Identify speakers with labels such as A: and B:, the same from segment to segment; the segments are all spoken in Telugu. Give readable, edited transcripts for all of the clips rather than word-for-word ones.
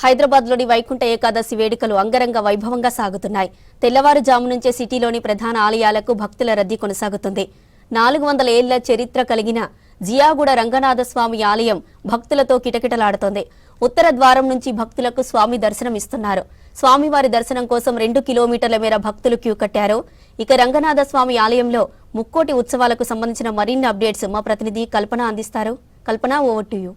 A: హైదరాబాద్లోని వైకుంఠ ఏకాదశి వేడుకలు అంగరంగ వైభవంగా సాగుతున్నాయి. తెల్లవారుజాము నుంచే సిటీలోని ప్రధాన ఆలయాలకు భక్తుల రద్దీ కొనసాగుతుంది. 400 ఏళ్ల చరిత్ర కలిగిన జియాగూడ రంగనాథస్వామి ఆలయం భక్తులతో కిటకిటలాడుతోంది. ఉత్తర ద్వారం నుంచి భక్తులకు స్వామి దర్శనం ఇస్తున్నారు. స్వామివారి దర్శనం కోసం 2 కిలోమీటర్ల మేర భక్తులు క్యూ కట్టారు. ఇక రంగనాథస్వామి ఆలయంలో ముక్కోటి ఉత్సవాలకు సంబంధించిన మరిన్ని అప్డేట్స్ మా ప్రతినిధి కల్పన అందిస్తారు. కల్పన, ఓవర్ టు యు.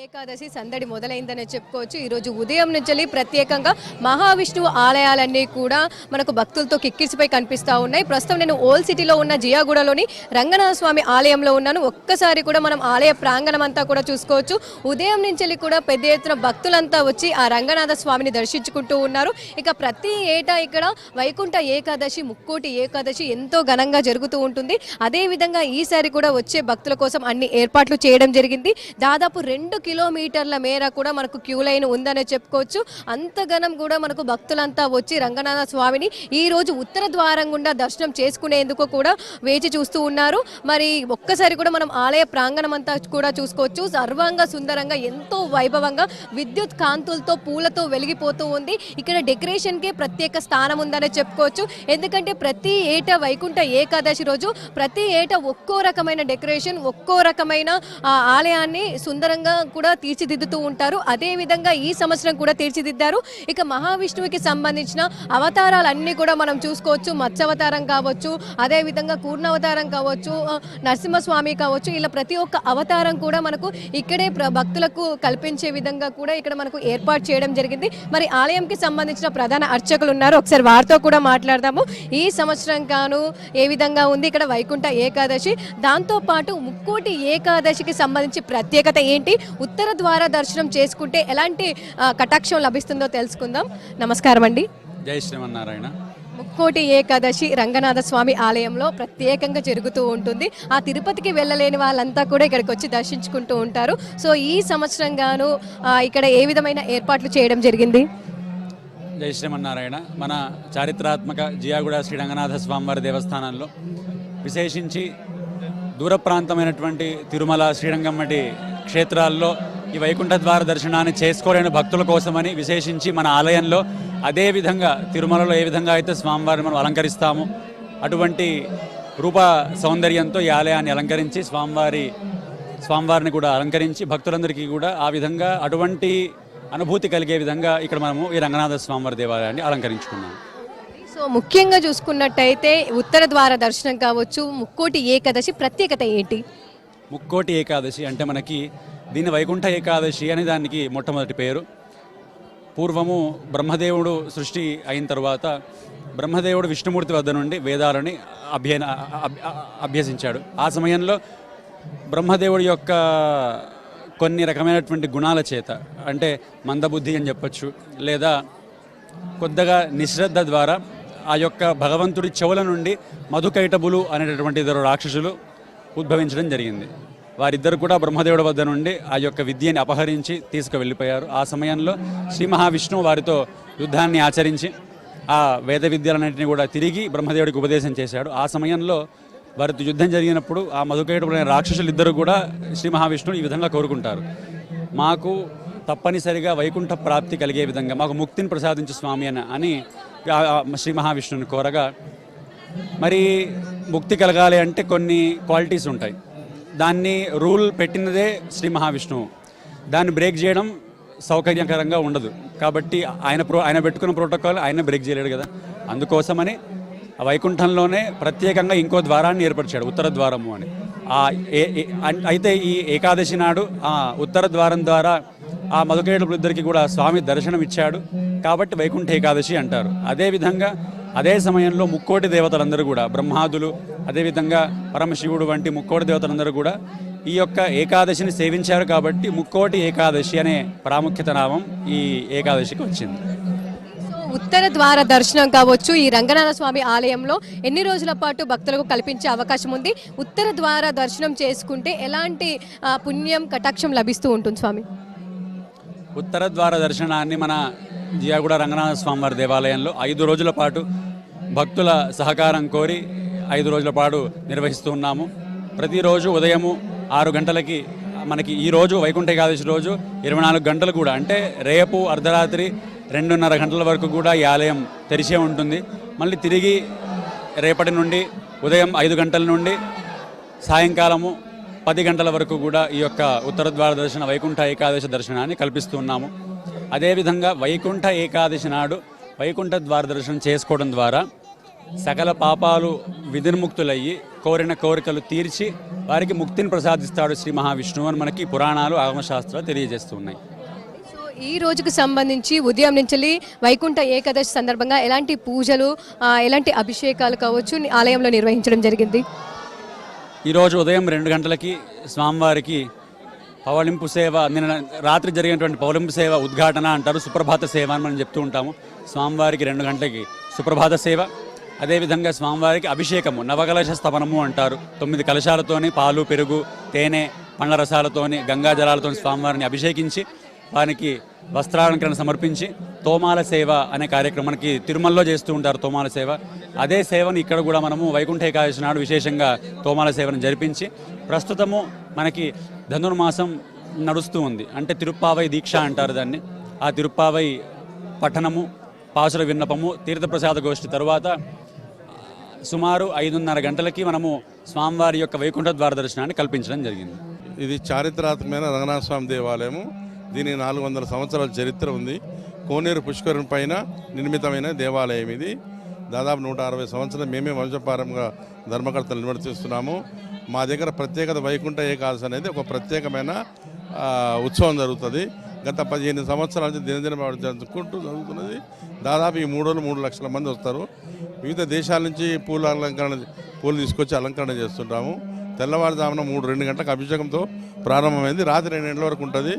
B: ఏకాదశి సందడి మొదలైందనే చెప్పుకోవచ్చు. ఈరోజు ఉదయం నుంచి ప్రత్యేకంగా మహావిష్ణువు ఆలయాలన్నీ కూడా మనకు భక్తులతో కిక్కిరిసిపోయి కనిపిస్తూ ఉన్నాయి. ప్రస్తుతం నేను ఓల్డ్ సిటీలో ఉన్న జియాగూడలోని రంగనాథ స్వామి ఆలయంలో ఉన్నాను. ఒక్కసారి కూడా మనం ఆలయ ప్రాంగణం అంతా కూడా చూసుకోవచ్చు. ఉదయం నుంచి కూడా పెద్ద ఎత్తున భక్తులంతా వచ్చి ఆ రంగనాథ స్వామిని దర్శించుకుంటూ ఉన్నారు. ఇక ప్రతి ఏటా ఇక్కడ వైకుంఠ ఏకాదశి, ముక్కోటి ఏకాదశి ఎంతో ఘనంగా జరుగుతూ ఉంటుంది. అదేవిధంగా ఈసారి కూడా వచ్చే భక్తుల కోసం అన్ని ఏర్పాట్లు చేయడం జరిగింది. దాదాపు 2 కిలోమీటర్ల మేర కూడా మనకు క్యూ లైన్ ఉందనే చెప్పుకోవచ్చు. అంత ఘనం కూడా మనకు భక్తులంతా వచ్చి రంగనాథ స్వామిని ఈ రోజు ఉత్తర ద్వారం గుండా దర్శనం చేసుకునేందుకు కూడా వేచి చూస్తూ ఉన్నారు. మరి ఒక్కసారి కూడా మనం ఆలయ ప్రాంగణం అంతా కూడా చూసుకోవచ్చు. సర్వంగా సుందరంగా ఎంతో వైభవంగా విద్యుత్ కాంతులతో పూలతో వెలిగిపోతూ ఉంది. ఇక్కడ డెకరేషన్ కే ప్రత్యేక స్థానం ఉందనే చెప్పుకోవచ్చు. ఎందుకంటే ప్రతి ఏటా వైకుంఠ ఏకాదశి రోజు ప్రతి ఏటా ఒక్కో రకమైన డెకరేషన్, ఒక్కో రకమైన ఆలయాన్ని సుందరంగా కూడా తీర్చిదిద్దుతూ ఉంటారు. అదే విధంగా ఈ సంవత్సరం కూడా తీర్చిదిద్దారు. ఇక మహావిష్ణువుకి సంబంధించిన అవతారాలన్నీ కూడా మనం చూసుకోవచ్చు. మత్స్యావతారం కావచ్చు, అదే విధంగా కూర్ణావతారం కావచ్చు, నరసింహస్వామి కావచ్చు, ఇలా ప్రతి ఒక్క అవతారం కూడా మనకు ఇక్కడే భక్తులకు కల్పించే విధంగా కూడా ఇక్కడ మనకు ఏర్పాటు చేయడం జరిగింది. మరి ఆలయంకి సంబంధించిన ప్రధాన అర్చకులు ఉన్నారు. ఒకసారి వారితో కూడా మాట్లాడదాము. ఈ సంవత్సరం గాను ఏ విధంగా ఉంది ఇక్కడ వైకుంఠ ఏకాదశి, దాంతో పాటు ముక్కోటి ఏకాదశికి సంబంధించి ప్రత్యేకత ఏంటి, ఉత్తర ద్వార దర్శనం చేసుకుంటే ఎలాంటి కటాక్షం లభిస్తుందో తెలుసుకుందాం. నమస్కారం అండి.
C: జై శ్రీమన్నారాయణ.
B: ముక్కోటి ఏకాదశి రంగనాథ స్వామి ఆలయంలో ప్రత్యేకంగా జరుగుతూ ఉంటుంది. ఆ తిరుపతికి వెళ్ళలేని వాళ్ళంతా కూడా ఇక్కడికి వచ్చి దర్శించుకుంటూ ఉంటారు. సో ఈ సంవత్సరం గాను ఇక్కడ ఏ విధమైన ఏర్పాట్లు చేయడం జరిగింది?
C: జై శ్రీమన్నారాయణ. మన చారిత్రాత్మక జియాగూడ శ్రీ రంగనాథ స్వామివారి దేవస్థానంలో విశేషించి దూర ప్రాంతమైనటువంటి తిరుమల, శ్రీరంగం వంటి క్షేత్రాల్లో ఈ వైకుంఠ ద్వార దర్శనాన్ని చేసుకోలేని భక్తుల కోసమని విశేషించి మన ఆలయంలో అదే విధంగా తిరుమలలో ఏ విధంగా అయితే స్వామివారిని మనం అలంకరిస్తామో అటువంటి రూప సౌందర్యంతో ఈ ఆలయాన్ని అలంకరించి స్వామివారిని కూడా అలంకరించి భక్తులందరికీ కూడా ఆ విధంగా అటువంటి అనుభూతి కలిగే విధంగా ఇక్కడ మనము ఈ రంగనాథ స్వామివారి దేవాలయాన్ని అలంకరించుకున్నాము.
B: సో ముఖ్యంగా చూసుకున్నట్టయితే ఉత్తర ద్వార దర్శనం కావచ్చు, ముక్కోటి ఏకాదశి ప్రత్యేకత ఏంటి?
C: ముక్కోటి ఏకాదశి అంటే మనకి దీన్ని వైకుంఠ ఏకాదశి అని దానికి మొట్టమొదటి పేరు. పూర్వము బ్రహ్మదేవుడు సృష్టి అయిన తర్వాత బ్రహ్మదేవుడు విష్ణుమూర్తి వద్ద నుండి వేదాలని అభ్యసించాడు. ఆ సమయంలో బ్రహ్మదేవుడి యొక్క కొన్ని రకమైనటువంటి గుణాల చేత, అంటే మందబుద్ధి అని చెప్పచ్చు, లేదా కొద్దిగా నిశ్రద్ధ ద్వారా ఆ యొక్క భగవంతుడి చెవుల నుండి మధుకైటబులు అనేటటువంటి 2 రాక్షసులు ఉద్భవించడం జరిగింది. వారిద్దరు కూడా బ్రహ్మదేవుడి వద్ద నుండి ఆ యొక్క విద్యని అపహరించి తీసుకువెళ్ళిపోయారు. ఆ సమయంలో శ్రీ మహావిష్ణువు వారితో యుద్ధాన్ని ఆచరించి ఆ వేద విద్యలన్నింటినీ కూడా తిరిగి బ్రహ్మదేవుడికి ఉపదేశం చేశాడు. ఆ సమయంలో వారితో యుద్ధం జరిగినప్పుడు ఆ మధుకైటబులు అనే రాక్షసులు ఇద్దరు కూడా శ్రీ మహావిష్ణువు ఈ విధంగా కోరుకుంటారు, మాకు తప్పనిసరిగా వైకుంఠ ప్రాప్తి కలిగే విధంగా మాకు ముక్తిని ప్రసాదించు స్వామి అని శ్రీ మహావిష్ణువుని కోరగా, మరి ముక్తి కలగాలి అంటే కొన్ని క్వాలిటీస్ ఉంటాయి. దాన్ని రూల్ పెట్టినదే శ్రీ మహావిష్ణువు. దాన్ని బ్రేక్ చేయడం సౌకర్యకరంగా ఉండదు. కాబట్టి ఆయన పెట్టుకున్న ప్రోటోకాల్ ఆయన బ్రేక్ చేయలేడు కదా. అందుకోసమని వైకుంఠంలోనే ప్రత్యేకంగా ఇంకో ద్వారాన్ని ఏర్పరిచాడు, ఉత్తర ద్వారము అని. అయితే ఈ ఏకాదశి నాడు ఆ ఉత్తర ద్వారం ద్వారా ఆ మధుకైటబులిద్దరికి కూడా స్వామి దర్శనం ఇచ్చాడు. కాబట్టి వైకుంఠ ఏకాదశి అంటారు. అదేవిధంగా అదే సమయంలో ముక్కోటి దేవతలందరూ కూడా, బ్రహ్మాదులు, అదేవిధంగా పరమశివుడు వంటి ముక్కోటి దేవతలందరూ కూడా ఈ యొక్క ఏకాదశిని సేవించారు. కాబట్టి ముక్కోటి ఏకాదశి అనే ప్రాముఖ్యత నామం ఈ ఏకాదశికి వచ్చింది.
B: ఉత్తర ద్వార దర్శనం కావచ్చు, ఈ రంగనాథ స్వామి ఆలయంలో ఎన్ని రోజుల పాటు భక్తులకు కల్పించే అవకాశం ఉంది? ఉత్తర ద్వార దర్శనం చేసుకుంటే ఎలాంటి పుణ్యం, కటాక్షం లభిస్తూ ఉంటుంది స్వామి?
C: ఉత్తర ద్వార దర్శనాన్ని మన జియాగూడ రంగనాథ స్వామివారి దేవాలయంలో 5 రోజుల పాటు భక్తుల సహకారం కోరి 5 రోజుల పాటు నిర్వహిస్తూ ఉన్నాము. ప్రతిరోజు ఉదయము 6 గంటలకి మనకి ఈ రోజు వైకుంఠ ఏకాదశి రోజు 24 గంటలు కూడా, అంటే రేపు అర్ధరాత్రి 2:30 గంటల వరకు కూడా ఈ ఆలయం తెరిచే ఉంటుంది. మళ్ళీ తిరిగి రేపటి నుండి ఉదయం 5 గంటల నుండి సాయంకాలము 10 గంటల వరకు కూడా ఈ యొక్క ఉత్తర ద్వార దర్శన వైకుంఠ ఏకాదశి దర్శనాన్ని కల్పిస్తున్నాము. అదేవిధంగా వైకుంఠ ఏకాదశి నాడు వైకుంఠ ద్వార దర్శనం చేసుకోవడం ద్వారా సకల పాపాలు విధిర్ముక్తులయ్యి కోరిన కోరికలు తీర్చి వారికి ముక్తిని ప్రసాదిస్తాడు శ్రీ మహావిష్ణువు అని మనకి పురాణాలు ఆగమశాస్త్రాలు తెలియజేస్తున్నాయి.
B: సో ఈ రోజుకు సంబంధించి ఉదయం నుంచి వైకుంఠ ఏకాదశి సందర్భంగా ఎలాంటి పూజలు ఎలాంటి అభిషేకాలు కావచ్చు ఆలయంలో నిర్వహించడం జరిగింది?
C: ఈరోజు ఉదయం 2 గంటలకి స్వామివారికి పవళింపు సేవ, నిన్న రాత్రి జరిగినటువంటి పవళింపు సేవ ఉద్ఘాటన అంటారు, సుప్రభాత సేవ అని మనం చెప్తూ ఉంటాము. స్వామివారికి 2 గంటలకి సుప్రభాత సేవ, అదేవిధంగా స్వామివారికి అభిషేకము, నవకలశ స్థపనము అంటారు. 9 కలశాలతోని పాలు, పెరుగు, తేనె, పండ్ల రసాలతోని, గంగా జలాలతో స్వామివారిని అభిషేకించి వారికి వస్త్రాలంకరణ సమర్పించి తోమాల సేవ అనే కార్యక్రమానికి తిరుమలలో చేస్తూ ఉంటారు. తోమాల సేవ, అదే సేవను ఇక్కడ కూడా మనము వైకుంఠ ఏకాదశి నాడు విశేషంగా తోమాల సేవను జరిపించి, ప్రస్తుతము మనకి ధనుర్మాసం నడుస్తూ ఉంది, అంటే తిరుప్పావై దీక్ష అంటారు దాన్ని. ఆ తిరుప్పావై పఠనము, పాసుర విన్నపము, తీర్థప్రసాద గోష్ఠి తరువాత సుమారు 5:30 గంటలకి మనము స్వామివారి యొక్క వైకుంఠ ద్వార దర్శనాన్ని కల్పించడం జరిగింది.
D: ఇది చారిత్రాత్మకమైన రంగనాథ స్వామి దేవాలయము. దీని 400 సంవత్సరాల చరిత్ర ఉంది. కోనేరు పుష్కరం పైన నిర్మితమైన దేవాలయం ఇది. దాదాపు 160 సంవత్సరాలు మేమే వంశపారంగా ధర్మకర్తలు నిర్వర్తిస్తున్నాము. మా దగ్గర ప్రత్యేకత వైకుంఠ ఏకాదశి అనేది ఒక ప్రత్యేకమైన ఉత్సవం జరుగుతుంది. గత 15 సంవత్సరాల నుంచి దినదిన జరుపుకుంటూ జరుగుతున్నది. దాదాపు ఈ 3 రోజులు 3 లక్షల మంది వస్తారు. వివిధ దేశాల నుంచి పూలు తీసుకొచ్చి అలంకరణ చేస్తుంటాము. తెల్లవారుజామున 2 గంటలకు అభిషేకంతో ప్రారంభమైంది. రాత్రి 2 గంటల వరకు ఉంటుంది.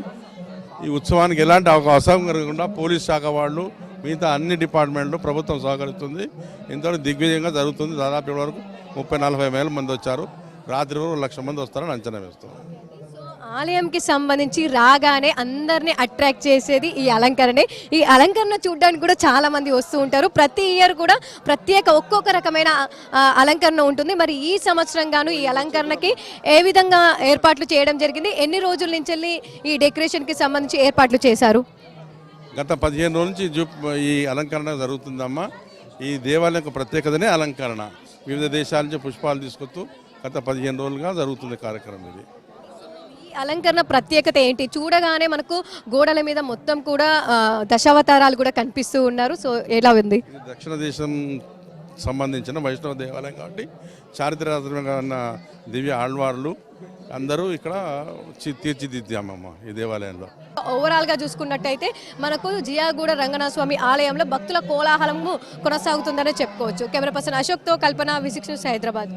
D: ఈ ఉత్సవానికి ఎలాంటి అవకాశం కలగకుండా పోలీస్ శాఖ వాళ్ళు, మిగతా అన్ని డిపార్ట్మెంట్లు, ప్రభుత్వం సహకరిస్తుంది. ఇంతవరకు దిగ్విజయంగా జరుగుతుంది. దాదాపు ఇప్పటి వరకు 30-40 వేల మంది వచ్చారు. రాత్రి వరకు 1 లక్ష మంది వస్తారని అంచనా వేస్తాం.
B: ఆలయంకి సంబంధించి రాగానే అందరినీ అట్రాక్ట్ చేసేది ఈ అలంకరణే. ఈ అలంకరణ చూడడానికి కూడా చాలా మంది వస్తూ ఉంటారు. ప్రతి ఇయర్ కూడా ఒక్కొక్క రకమైన అలంకరణ ఉంటుంది. మరి ఈ సంవత్సరం గాను ఈ అలంకరణకి ఏ విధంగా ఏర్పాట్లు చేయడం జరిగింది? ఎన్ని రోజుల నుంచి ఈ డెకరేషన్కి సంబంధించి ఏర్పాట్లు చేశారు?
D: గత 15 రోజుల నుంచి ఈ అలంకరణ జరుగుతుందమ్మా. ఈ దేవాలయం యొక్క ప్రత్యేకతనే అలంకరణ. వివిధ దేశాల నుంచి పుష్పాలు తీసుకొస్తూ గత 15 రోజులుగా జరుగుతుంది కార్యక్రమం ఇది.
B: అలంకరణ ప్రత్యేకత ఏంటి? చూడగానే మనకు గోడల మీద మొత్తం కూడా దశావతారాలు కూడా కనిపిస్తూ ఉన్నారు. సో ఎలా ఉంది?
D: దక్షిణ దేశం సంబంధించిన వైష్ణవ దేవాలయం కాబట్టి చారిత్రాత్మకంగా ఉన్న దివ్య ఆళ్వార్లు అందరూ ఇక్కడ తీర్చిదిద్దామమ్మ ఈ దేవాలయంలో.
B: ఓవరాల్ గా చూసుకున్నట్టయితే మనకు జియాగూడ రంగనాథ స్వామి ఆలయంలో భక్తుల కోలాహలము కొనసాగుతుందనే చెప్పుకోవచ్చు. కెమెరా పర్సన్ అశోక్తో కల్పన, V6 న్యూస్, హైదరాబాద్.